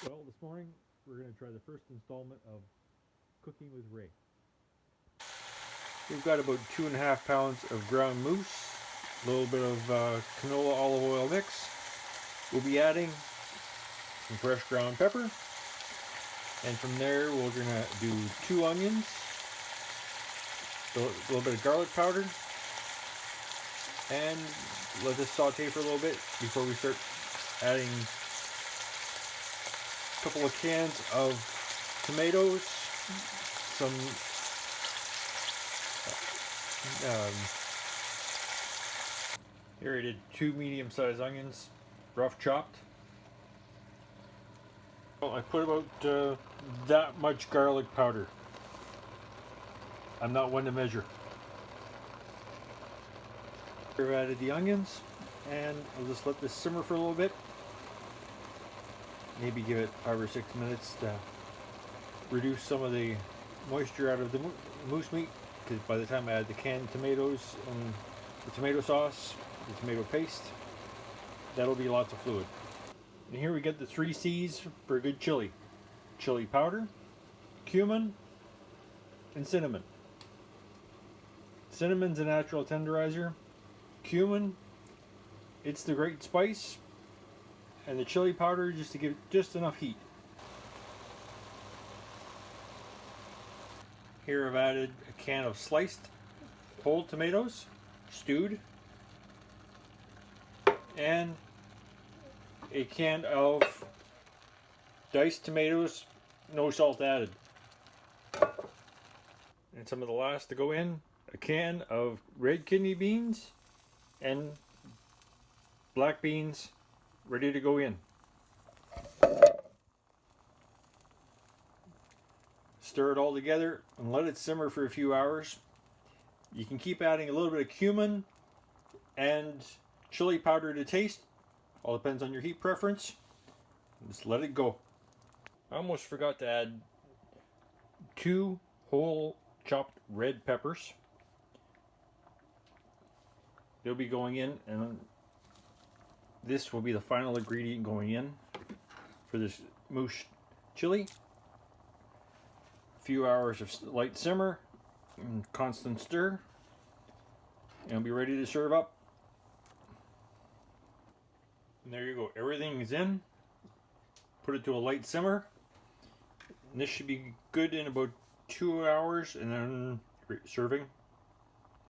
Well, this morning we're going to try the first installment of Cooking with Ray. We've got about 2.5 pounds of ground moose, a little bit of canola olive oil mix. We'll be adding some fresh ground pepper, and from there we're going to do 2 onions, a little bit of garlic powder, and let this saute for a little bit before we start adding a couple of cans of tomatoes, some here I did 2 medium-sized onions, rough chopped. Well, I put about that much garlic powder. I'm not one to measure. I've added the onions, and I'll just let this simmer for a little bit. Maybe give it 5 or 6 minutes to reduce some of the moisture out of the moose meat, because by the time I add the canned tomatoes and the tomato sauce, the tomato paste, that'll be lots of fluid. And here we get the 3 C's for a good chili. Chili powder, cumin, and cinnamon. Cinnamon's a natural tenderizer. Cumin, it's the great spice. And the chili powder just to give just enough heat. Here I've added a can of sliced whole tomatoes, stewed, and a can of diced tomatoes, no salt added. And some of the last to go in, a can of red kidney beans and black beans ready to go in. Stir it all together and let it simmer for a few hours. You can keep adding a little bit of cumin and chili powder to taste. All depends on your heat preference. Just let it go. I almost forgot to add 2 whole chopped red peppers. They'll be going in, and this will be the final ingredient going in for this moose chili. A few hours of light simmer and constant stir, and it'll be ready to serve up. And there you go, everything is in. Put it to a light simmer, and this should be good in about 2 hours, and then serving.